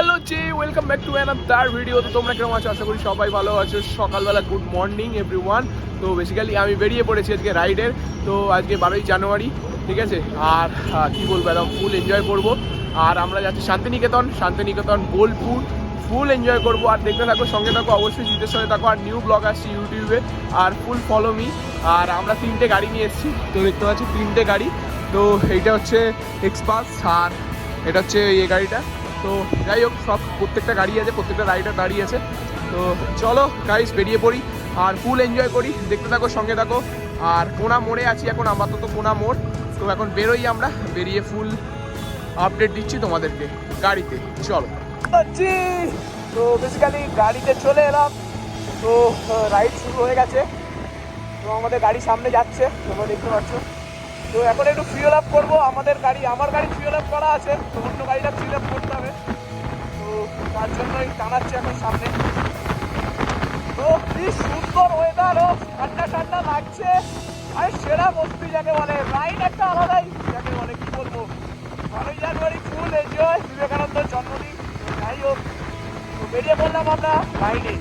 Hello G, welcome back to another video. তো তোমরা কেমন আছো? আশা করি সবাই ভালো আছো। সকালবেলা গুড মর্নিং এভরিওয়ান। তো বেসিক্যালি আমি বেরিয়ে পড়েছি আজকে রাইডের। তো আজকে 12ই জানুয়ারি, ঠিক আছে। আর কি বলবো, একদম ফুল এনজয় করবো। আর আমরা যাচ্ছি শান্তিনিকেতন বোলপুর। ফুল এনজয় করবো আর দেখতে থাকো, সঙ্গে থাকো, অবশ্যই জিতের সঙ্গে থাকো। আর নিউ ব্লগ আসছি ইউটিউবে, আর ফুল ফলো মি। আর আমরা 3টে গাড়ি নিয়ে এসেছি, তো দেখতে পাচ্ছি 3টে গাড়ি। তো এইটা হচ্ছে এক্সপাস, আর এটা হচ্ছে এই গাড়িটা। তো যাই হোক, প্রত্যেকটা গাড়ি আছে, প্রত্যেকটা রাইডার দাঁড়িয়ে আছে। তো চলো গাইস, বেরিয়ে পড়ি আর ফুল এনজয় করি। দেখতে থাকো, সঙ্গে থাকো। আর কোনা মোড়ে আছি এখন, আপাতত কোনা মোড়। তো এখন বেরোই, আমরা বেরিয়ে ফুল আপডেট দিচ্ছি তোমাদেরকে গাড়িতে। চলো। তো বেসিক্যালি গাড়িতে চলে এলাম। তো রাইড শুরু হয়ে গেছে। তো আমাদের গাড়ি সামনে যাচ্ছে, তোমরা দেখতে পাচ্ছ। তো এখন একটু ফিউল আপ করবো। আমার গাড়ি ফিউল আপ করা আছে, তো অন্য গাড়িটা ফিউল আপ করতে হবে। তো তার জন্যই টানাচ্ছি এখন সামনে। তো কি সুন্দর ওয়েদার, ও ঠান্ডা ঠান্ডা লাগছে। আর সেরা মস্তি যাকে বলে, রাইড একটা আলাদাই যাকে বলে, কি বলবো। 12ই জানুয়ারি ফুল এনজয়, বিবেকানন্দের জন্মদিন। যাই হোক, তো বেরিয়ে পড়লাম আমরা রাইডে।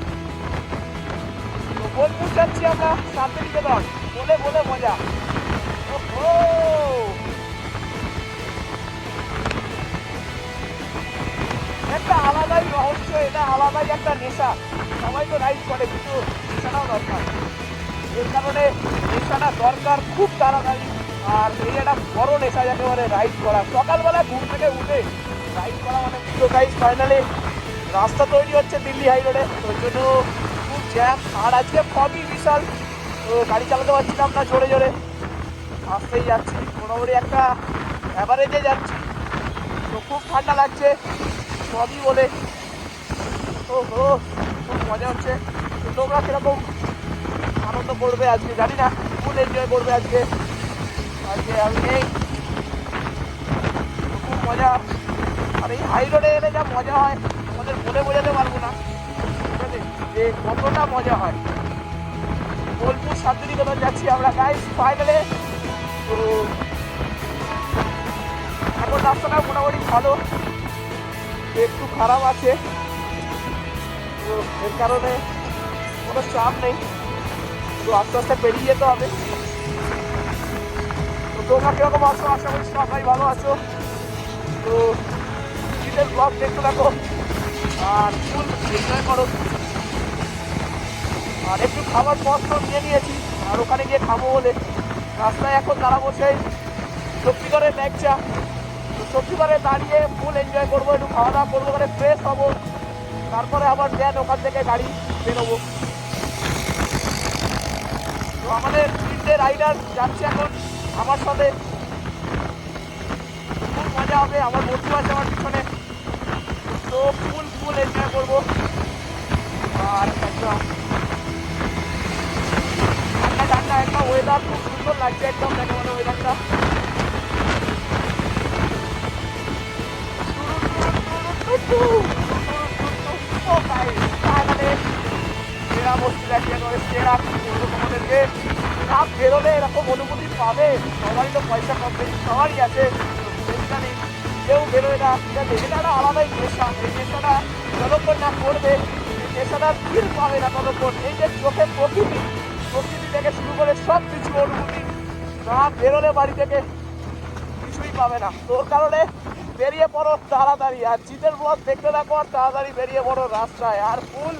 তো বোলপুর যাচ্ছি আমরা, শান্তিনিকেতন। বলে বলে মজা। একটা আলাদাই রহস্য, এটা আলাদাই একটা নেশা। সবাই তো রাইড করে, কিন্তু নেশাটাও দরকার। এর কারণে নেশাটা দরকার খুব তাড়াতাড়ি। আর এই একটা বড় নেশা যাকে বলে রাইড করা। সকালবেলা ঘুম থেকে উঠে রাইড করা মানে পুরো গাইজ। ফাইনালি রাস্তা তৈরি হচ্ছে দিল্লি হাই রোডে, ওই জন্য খুব জ্যাম। আর আজকে ফগি বিশাল, তো গাড়ি চালাতে পারছিলাম না, জোরে জোরে আসতেই যাচ্ছি, মোটামুটি একটা অ্যাভারেজে যাচ্ছি। তো খুব ঠান্ডা লাগছে সবই বলে। ও হো, খুব মজা হচ্ছে। তো তোমরা কীরকম আনন্দ করবে আজকে জানি না, ফুল এনজয় করবে আজকে। আমি নেই, খুব মজা। আর এই হাই রোডে এলে যা মজা হয় আমাদের বলে বোঝাতে পারবো না, ঠিক আছে, যে কতটা মজা হয়। বোলপুর শান্তিনিকেতন যাচ্ছি আমরা গাইস ফাইনালে। তো এখন রাস্তাটা মোটামুটি ভালো, একটু খারাপ আছে, তো এর কারণে কোনো চাপ নেই। তো আস্তে আস্তে পেরিয়ে যেতে হবে। তো তোমরা কীরকম আছো? আশা করি সবাই ভালো আছো। তো শীতের ব্লগ দেখতে থাকো আর ফুল এনজয় করো। আর একটু খাবার পত্র নিয়ে নিয়েছি, আর ওখানে গিয়ে খাবো বলে রাস্তায় এখন দাঁড়াবো সেই শক্তিগড়ের ল্যাংচা। তো শক্তিগড়ে দাঁড়িয়ে ফুল এনজয় করবো, একটু খাওয়া দাওয়া করবো, ওখানে ফ্রেশ হবো। তারপরে আবার দেন ওখান থেকে গাড়ি বেরোবো। তো আমাদের 3টে রাইডার যাচ্ছে এখন আমার সাথে, খুব মজা হবে। আমার বন্ধু আছে আমার পিছনে, তো ফুল এনজয় করবো। আর একদম ঠান্ডা একটা ওয়েদার, খুব সুন্দর লাগছে একদম, দেখে মানে ওয়েদারটা। সেরা বস্তু দেখিয়ে দেবে, সেরা তোমাদেরকে রাত বেরোলে এরকম অনুভূতি পাবে। সবারই তো পয়সা কম বেশি সবারই আছে, জানি কেউ বেরোয় না, ঠিক আছে। এটা একটা আলাদাই নেশা। এই নেশাটা যতক্ষণ না করবে, এই নেশাটা ফিল পাবে না ততক্ষণ। এই যে চোখের প্রকৃতি থেকে শুরু করে সব কিছু অনুভূতি না বেরোলে বাড়ি থেকে কিছুই পাবে না। তোর কারণে বেরিয়ে পড়ো তাড়াতাড়ি, আর জিতের ব্লগ দেখতে থাকো, আর তাড়াতাড়ি বেরিয়ে পড়ো রাস্তায়। আর ফুল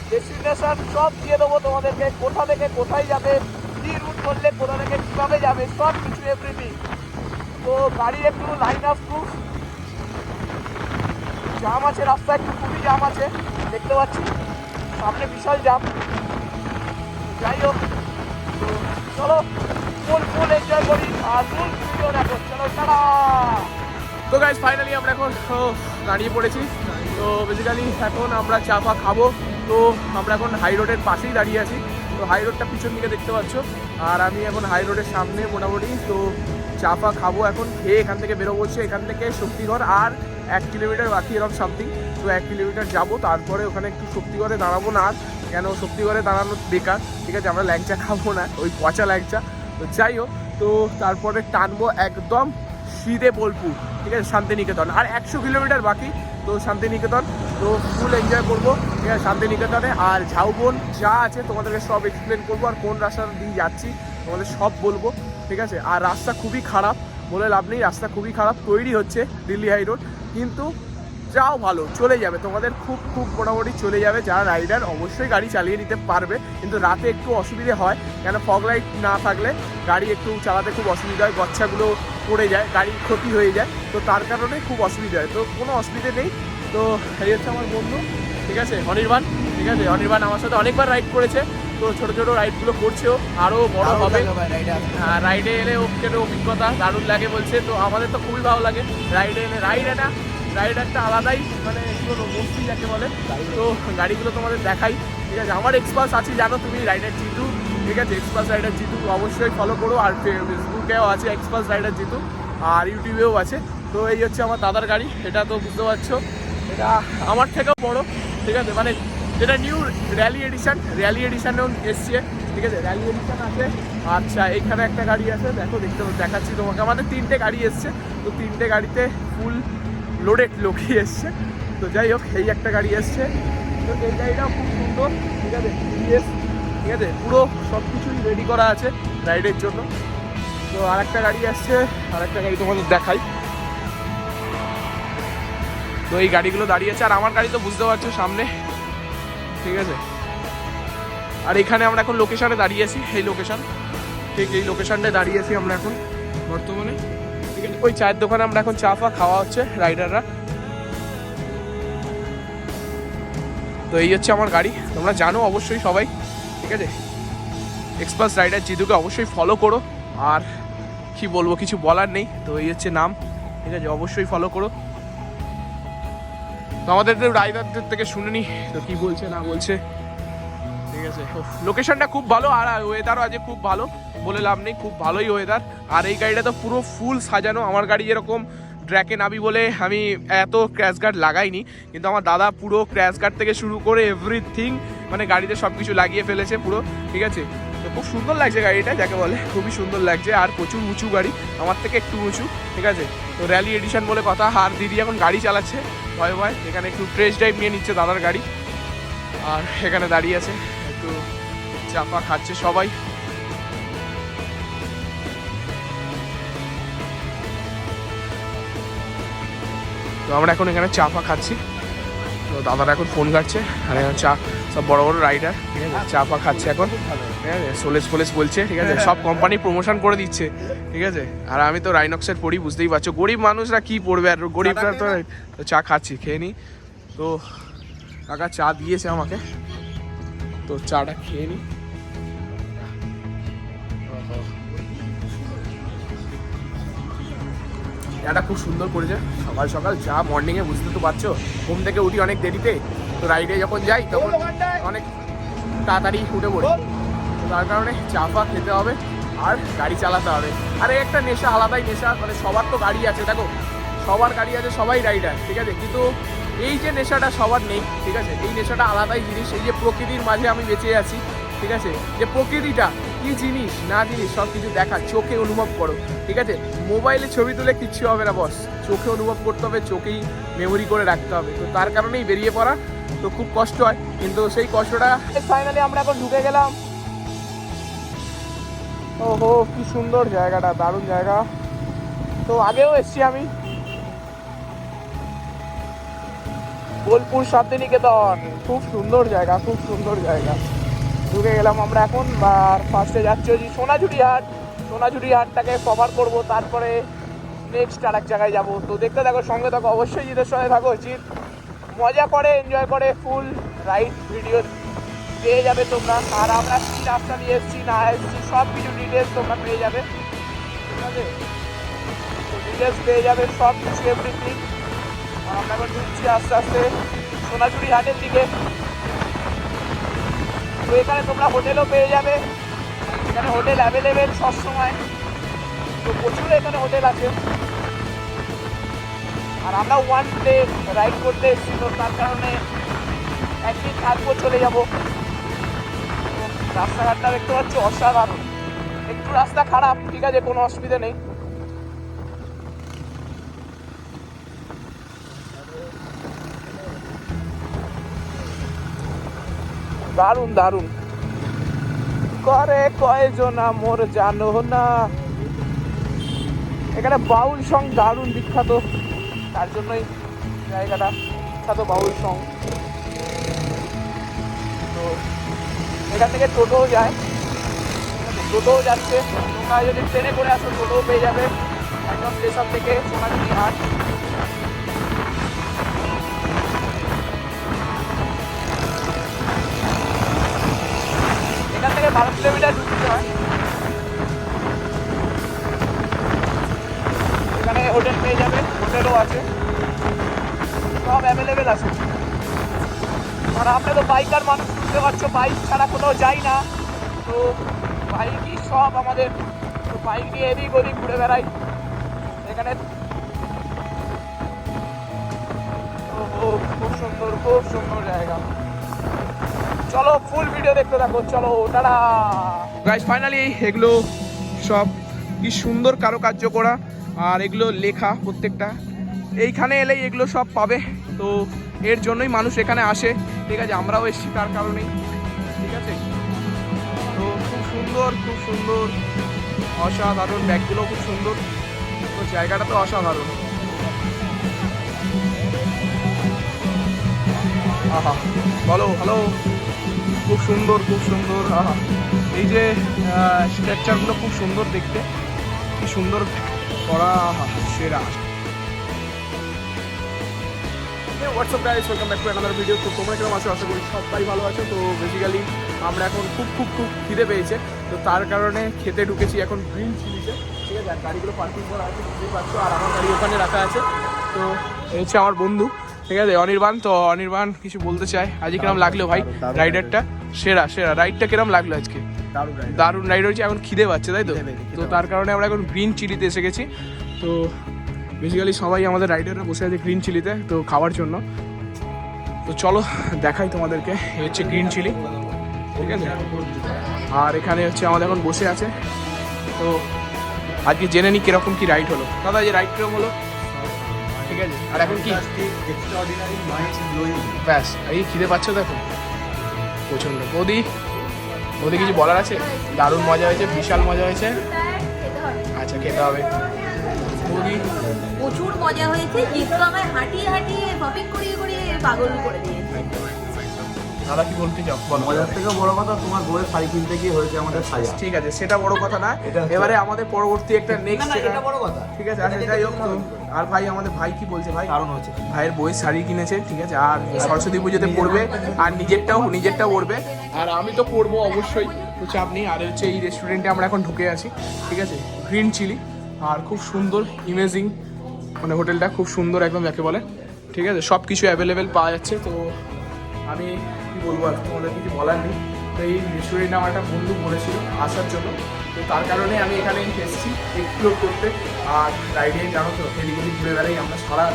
ডেস্টিনেশন সব দিয়ে দেবো তোমাদেরকে, কোথা থেকে কোথায় যাবে, কী রুট করলে কোথা থেকে কীভাবে যাবে, সব কিছু এভরিথিং। তো গাড়ির একটু লাইন আপ প্রুফ জাম আছে, রাস্তায় একটু খুবই জাম আছে, দেখতে পাচ্ছি সামনে বিশাল জাম। যাই হোক, তো চলো ফুল এনজয় করি আর ফুল ভিডিও দেখো। চলো টাটা। তো গাইস ফাইনালি আমরা এখন দাঁড়িয়ে পড়েছি। তো বেসিক্যালি এখন আমরা চা ফা খাবো। তো আমরা এখন হাই রোডের পাশেই দাঁড়িয়ে আছি। তো হাই রোডটা পিছন দিকে দেখতে পাচ্ছ, আর আমি এখন হাই রোডের সামনে মোটামুটি। তো চা ফা খাবো এখন, খেয়ে এখান থেকে বেরোবো। এখান থেকে শক্তিগড় আর 1 কিলোমিটার বাকি, এরকম সামথিং। তো 1 কিলোমিটার যাবো, তারপরে ওখানে একটু শক্তিগড়ে দাঁড়াবো না। আর কেন শক্তিগড়ে দাঁড়ানো বেকার, ঠিক আছে, আমরা ল্যাংচা খাবো না, ওই পচা ল্যাংচা। তো যাই হোক, তো তারপরে টানবো একদম সিধে বোলপুর। ঠিক আছে, শান্তিনিকেতন। আর 100 কিলোমিটার বাকি, তো শান্তিনিকেতন তো ফুল এনজয় করবো, ঠিক আছে, শান্তিনিকেতনে। আর ঝাউবন যা আছে তোমাদেরকে সব এক্সপ্লেন করবো, আর কোন রাস্তা দিয়ে যাচ্ছি তোমাদের সব বলবো, ঠিক আছে। আর রাস্তা খুবই খারাপ, বলে লাভ নেই, রাস্তা খুবই খারাপ, তৈরি হচ্ছে দিল্লি হাই রোড, কিন্তু যাও ভালো চলে যাবে তোমাদের, খুব খুব মোটামুটি চলে যাবে। যারা রাইডার অবশ্যই গাড়ি চালিয়ে নিতে পারবে, কিন্তু রাতে একটু অসুবিধে হয়, কেন ফগ লাইট না থাকলে গাড়ি একটু চালাতে খুব অসুবিধা হয়, গচ্ছাগুলো পড়ে যায়, গাড়ির ক্ষতি হয়ে যায়, তো তার কারণে খুব অসুবিধা হয়। তো কোনো অসুবিধে নেই। তো এই হচ্ছে আমার বন্ধু, ঠিক আছে, অনির্বাণ, ঠিক আছে। অনির্বাণ আমার সাথে অনেকবার রাইড করেছে, তো ছোটো ছোটো রাইডগুলো করছেও, আরও বড় হবে। রাইডে এলে ওকে অভিজ্ঞতা দারুণ লাগে বলছে, তো আমাদের তো খুবই ভালো লাগে রাইডে এলে। রাইড একটা আলাদাই মানে বস্তি যাকে বলে। তো গাড়িগুলো তোমাদের দেখাই, ঠিক আছে। আমার এক্সপালস আছে, জানো তুমি, রাইডার জিতু, ঠিক আছে, এক্সপালস রাইডার জিতু অবশ্যই ফলো করো। আর ফেসবুকেও আছে এক্সপালস রাইডার জিতু, আর ইউটিউবেও আছে। তো এই হচ্ছে আমার দাদার গাড়ি, এটা তো বুঝতে পারছো, এটা আমার থেকেও বড়, ঠিক আছে, মানে যেটা নিউ র্যালি এডিশনেও এসছে, ঠিক আছে, র্যালি এডিশন আছে। আচ্ছা, এইখানে একটা গাড়ি আছে, দেখো, দেখাচ্ছি তোমাকে। আমাদের 3টে গাড়ি এসছে, তো 3টে গাড়িতে ফুল লোডেড লোকই এসছে। তো যাই হোক, এই একটা গাড়ি এসছে, তো এই গাড়িটাও খুব সুন্দর, ঠিক আছে, ঠিক আছে, পুরো সব কিছুই রেডি করা আছে রাইডের জন্য। তো আরেকটা গাড়ি আসছে, আরেকটা গাড়ি তোমাদের দেখাই। তো এই গাড়িগুলো দাঁড়িয়ে আছে, আর আমার গাড়ি তো বুঝতে পারছো সামনে, ঠিক আছে। আর এখানে আমরা এখন লোকেশনে দাঁড়িয়ে আছি, এই লোকেশন, ঠিক এই লোকেশনটায় দাঁড়িয়ে আছি আমরা এখন বর্তমানে, ঠিক আছে। ওই চায়ের দোকানে আমরা এখন চা ফা খাওয়া হচ্ছে রাইডাররা। তো এই হচ্ছে আমার গাড়ি, তোমরা জানো অবশ্যই সবাই, ঠিক আছে। এক্সপালস রাইডার জিতুকে অবশ্যই ফলো করো, আর কি বলবো, কিছু বলার নেই। তো এই হচ্ছে নাম, ঠিক আছে, অবশ্যই ফলো করো। তো আমাদের রাইডারদের থেকে শুনে নি তো কি বলছে না বলছে, ঠিক আছে। লোকেশনটা খুব ভালো, আর ওয়েদারও আজ খুব ভালো, বলে লাভ নেই, খুব ভালোই ওয়েদার। আর এই গাড়িটা তো পুরো ফুল সাজানো, আমার গাড়ি যেরকম ট্র্যাকে নাবি বলে আমি এত ক্র্যাশ গার্ড লাগাইনি, কিন্তু আমার দাদা পুরো ক্র্যাশ গার্ড থেকে শুরু করে এভরিথিং মানে গাড়িতে সব কিছু লাগিয়ে ফেলেছে পুরো, ঠিক আছে। তো খুব সুন্দর লাগছে গাড়িটা, যাকে বলে খুবই সুন্দর লাগছে। আর প্রচুর উঁচু গাড়ি, আমার থেকে একটু উঁচু, ঠিক আছে। তো র্যালি এডিশন বলে কথা। আর দিদি এখন গাড়ি চালাচ্ছে ভয় ভয়, এখানে একটু টেস্ট ড্রাইভ নিয়ে নিচ্ছে দাদার গাড়ি, আর এখানে দাঁড়িয়ে আছে, একটু চাপা খাচ্ছে সবাই। তো আমরা এখন এখানে চা ফা খাচ্ছি, তো দাদারা এখন ফোন ঘাটছে, আর চা সব বড় বড় রাইডার, ঠিক আছে, চা ফা খাচ্ছে এখন, ঠিক আছে, সোলেস ফোলেস বলছে, ঠিক আছে, সব কোম্পানি প্রমোশন করে দিচ্ছে, ঠিক আছে। আর আমি তো রাইনক্সের পড়ি, বুঝতেই পারছো, গরিব মানুষরা কি পড়বে, আর গরিবরা তো চা খাচ্ছি, খেয়ে নিই। তো কাকা চা দিয়েছে আমাকে, তো চাটা খেয়ে নিই। এটা খুব সুন্দর করেছে, সকাল সকাল চা মর্নিংয়ে, বুঝতে তো পারছো, ঘুম থেকে উঠি অনেক দেরিতে, তো রাইডে যখন যাই তখন অনেক তাড়াতাড়ি উঠে পড়ি, তো তার কারণে চা ফা খেতে হবে আর গাড়ি চালাতে হবে। আর এই একটা নেশা, আলাদাই নেশা, মানে সবার তো গাড়ি আছে, দেখো সবার গাড়ি আছে, সবাই রাইডার, ঠিক আছে, কিন্তু এই যে নেশাটা সবার নেই, ঠিক আছে, এই নেশাটা আলাদাই জিনিস। এই যে প্রকৃতির মাঝে আমি বেঁচে আছি, ঠিক আছে, যে প্রকৃতিটা কি জিনিস না জিনিস সব কিছু দেখা, চোখে অনুভব করো, ঠিক আছে। মোবাইলে ছবি তুলে কিচ্ছু হবে না বস, চোখে অনুভব করতে হবে, চোখেই মেমোরি করে রাখতে হবে। তো তার কারণেই বেরিয়ে পড়া, তো খুব কষ্ট হয়, কিন্তু সেই কষ্টটা ফাইনালি আমরা এখন ঢুকে গেলাম। ওহো, কি সুন্দর জায়গাটা, দারুণ জায়গা। তো আগেও এসছি আমি, বোলপুর শান্তিনিকেতন, খুব সুন্দর জায়গা, খুব সুন্দর জায়গা। ঢুকে গেলাম আমরা এখন, আর ফার্স্টে যাচ্ছি হচ্ছে সোনাঝুরি হাট, সোনাঝুরি হাটটাকে কভার করবো, তারপরে নেক্সট আর এক জায়গায় যাবো। তো দেখতে থাকো, সঙ্গে থাকো, অবশ্যই জিতের সঙ্গে থাকো, জিত মজা করে এনজয় করে ফুল রাইড ভিডিও পেয়ে যাবে তোমরা। আর আমরা কী রাস্তা দিয়ে এসেছি না এসেছি সব কিছু ডিটেলস তোমরা পেয়ে যাবে, ঠিক আছে, তো ডিটেলস পেয়ে যাবে সব কিছু এভরিথিং। আর আমরা এখন ঢুকছি আস্তে আস্তে সোনাঝুরি হাটের দিকে। তো এখানে তোমরা হোটেলও পেয়ে যাবে, এখানে হোটেল অ্যাভেলেবেল সবসময়, তো প্রচুর এখানে হোটেল আছে। আর আমরা ওয়ান ডে রাইড করতে এসেছি, তো তার কারণে একদিন থাকবো, চলে যাবো। রাস্তাঘাটটা দেখতে পাচ্ছি অসাধারণ, একটু রাস্তা খারাপ, ঠিক আছে, কোনো অসুবিধা নেই। দারুণ দারুণ করে কয়জনা মোর জানো না। এখানে বাউল সং দারুণ বিখ্যাত, তার জন্যই জায়গাটা বিখ্যাত বাউল সং। তো এখান থেকে টোটোও যায়, টোটোও যাচ্ছে। তোমরা যদি ট্রেনে করে আসো টোটোও পেয়ে যাবে একদম স্টেশন থেকে সোনাঝুরি হাট। এখান থেকে 12 কিলোমিটার ঢুকতে হয়। এখানে হোটেল পেয়ে যাবে, হোটেলও আছে, সব অ্যাভেলেবেল আছে। আর আমরা তো বাইকার মানুষ, বুঝতে পারছো, বাইক ছাড়া কোথাও যাই না। তো বাইকই সব আমাদের, তো বাইক নিয়ে এদিক ওদিক ঘুরে বেড়াই এখানে। খুব সুন্দর, খুব সুন্দর জায়গা। চলো ফুল ভিডিও দেখতে থাকো, চলো টাটা। গাইস ফাইনালি এগুলো সব কি সুন্দর কারুকার্য করা, আর এগুলো লেখা প্রত্যেকটা। এইখানে এলেই এগুলো সব পাবে, তো এর জন্যই মানুষ এখানে আসে। ঠিক আছে, আমরাও এসেছি তার কারণেই। ঠিক আছে, তো খুব সুন্দর, খুব সুন্দর, অসাধারণ। ব্যাগগুলো খুব সুন্দর, তো জায়গাটা তো অসাধারণ। আহা বলো হ্যালো, খুব সুন্দর, খুব সুন্দর। আহা এই যে স্ট্রাকচারগুলো খুব সুন্দর দেখতে, কি সুন্দর করা, আহা সেরা। WhatsApp guys, welcome back to another video. তো তোমরা কেমন আছো? আশা করি সবাই ভালো আছো। তো বেসিক্যালি আমরা এখন খুব খুব খুব খিদে পেয়েছে, তো তার কারণে খেতে ঢুকেছি এখন গ্রিন চিলিতে। ঠিক আছে, আর গাড়িগুলো পার্কিং করা আছে বুঝতেই পারছো, আর আমার গাড়ি ওখানে রাখা আছে। তো এই হচ্ছে আমার বন্ধু, ঠিক আছে, অনির্বাণ। তো অনির্বাণ কিছু বলতে চাই, আজকে কিরম লাগলো ভাই রাইডারটা? সেরা সেরা রাইডটা কিরম লাগলো আজকে? দারুণ রাইড হয়েছে। এখন খিদে পাচ্ছে তাই তো, তো তার কারণে আমরা এখন গ্রিন চিলিতে এসে গেছি। তো বেসিক্যালি সবাই আমাদের রাইডাররা বসে আছে গ্রিন চিলিতে তো খাওয়ার জন্য। তো চলো দেখাই তোমাদেরকে, এই হচ্ছে গ্রিন চিলি। ঠিক আছে, আর এখানে হচ্ছে আমাদের এখন বসে আছে। তো আজকে জেনে নিই কিরকম কি রাইড হলো। দাদা এই যে রাইড কিরকম হলো? ঠিক আছে, আর এখন কি ব্যাস এই খিদে পাচ্ছ দেখো প্রচণ্ড। বৌদি, বৌদি কিছু বলার আছে? দারুণ মজা হয়েছে, বিশাল মজা হয়েছে। আচ্ছা খেতে হবে। বৌদি প্রচুর মজা হয়েছে, জিতু আমায় হাঁটিয়ে হাঁটিয়ে শপিং করিয়ে করিয়ে পাগল করে দিয়েছে। দাদা কি বলতে চাও? মজার থেকে বড় কথা তোমার বউয়ের শাড়ি কিনতে গিয়ে হয়েছে আমাদের সাজা। ঠিক আছে, সেটা বড় কথা না। এবারে আমাদের পরবর্তী একটা নেক্সট, এটা বড় কথা। ঠিক আছে, আচ্ছা যাই হোক। আর ভাই আমাদের ভাই কি বলছে? ভাই কারণ হচ্ছে ভাইয়ের বইয়ের শাড়ি কিনেছে, ঠিক আছে, আর সরস্বতী পুজোতে পরবে, আর নিজেরটাও পরবে, আর আমি তো পরবো অবশ্যই, তো চাপ নেই। আর হচ্ছে এই রেস্টুরেন্টে আমরা এখন ঢুকে আছি, ঠিক আছে, গ্রিন চিলি। আর খুব সুন্দর ইমেজিং, মানে হোটেলটা খুব সুন্দর একদম যাকে বলে। ঠিক আছে, সব কিছু অ্যাভেলেবেল পাওয়া যাচ্ছে। তো আমি কি বলবো, আর তোমাদের কিছু বলার নেই। তো এই রেস্টুরেন্টে আমার একটা বন্ধু বলেছিল আসার জন্য, তো তার কারণে আমি এখানে এসেছি এক্সপ্লোর করতে। আর রাইডে জানো তো এদিক ওদিক ঘুরে বেড়াই, আমরা সারা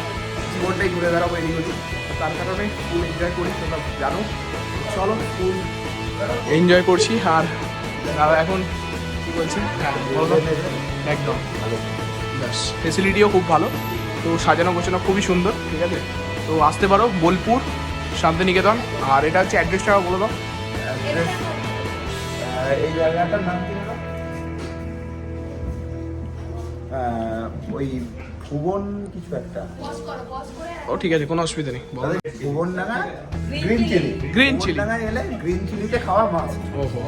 জীবনটাই ঘুরে বেড়াবো এদিক ওদিক, তার কারণে ফুল এনজয় করি, তোমরা জানো। চলো ফুল এনজয় করছি। আর দাদা এখন কী বলছি? হ্যাঁ বলো। একদম ব্যাস, ফেসিলিটিও খুব ভালো, তো সাজানো গোছানো খুবই সুন্দর। ঠিক আছে, তো আসতে পারো বোলপুর শান্তিনিকেতন। আর এটা হচ্ছে অ্যাড্রেসটা বলে দাও। এই জায়গাটার নাম কি হলো? ওই ভুবন কিছু একটা। ও ঠিক আছে, কোনো অসুবিধা নেই। ভুবন ডাঙা গ্রিন চিলি। গ্রিন চিলি ডাঙায় এলে গ্রিন চিলিতে খাওয়া মাছ। ওহো,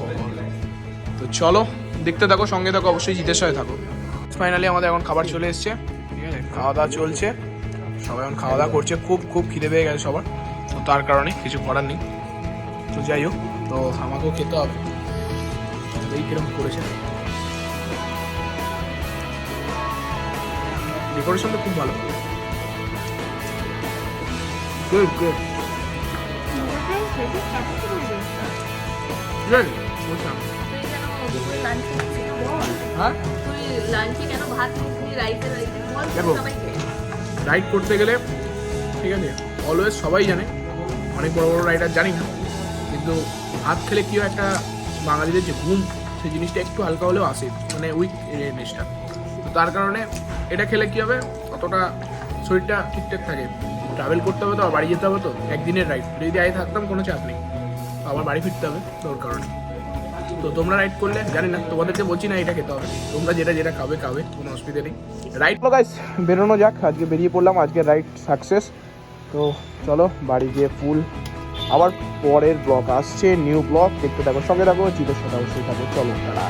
তো চলো দেখতে থাকো, সঙ্গে থাকো, অবশ্যই জিতের সাথে থাকো। ফাইনালি আমাদের এখন খাবার চলে এসছে, ঠিক আছে, খাওয়া দাওয়া চলছে, সবাই এখন খাওয়া দাওয়া করছে। খুব খুব খিদে পেয়ে গেছে সবার, তো তার কারণে কিছু করার নেই। তো যাই হোক, তো আমাকেও খেতে হবে। এই কিরকম করেছে, ডেকোরেশনটা খুব ভালো। Good good. হ্যাঁ, দেখো রাইড করতে গেলে, ঠিক আছে, অলওয়েজ সবাই জানে, অনেক বড় বড় রাইডার জানি না, কিন্তু ভাত খেলে কি হয়, একটা বাঙালিদের যে ঘুম, সেই জিনিসটা একটু হালকা হলেও আসে, মানে উইক জিনিসটা। তো তার কারণে এটা খেলে কি হবে, অতটা শরীরটা ঠিকঠাক থাকে। ট্রাভেল করতে হবে তো, বাড়ি যেতে হবে তো, একদিনের রাইড, যদি আগে থাকতাম কোনো চাপ নেই। আবার বাড়ি ফিরতে হবে তোর কারণে। তো তোমরা রাইড করলে জানি না, তোমাদেরকে বলছি না এটা খেতে হবে, তোমরা যেটা যেটা খাবে খাবে, কোনো অসুবিধা নেই। রাইড হলো গাইস, বেরোনো যাক, আজকে বেরিয়ে পড়লাম, আজকে রাইড সাকসেস। তো চলো বাড়ি গিয়ে ফুল আবার পরের ব্লগ আসছে, নিউ ব্লগ দেখতে থাকো, সঙ্গে থাকো, জিতের সাথে অবশ্যই থাকো, চলো টাটা।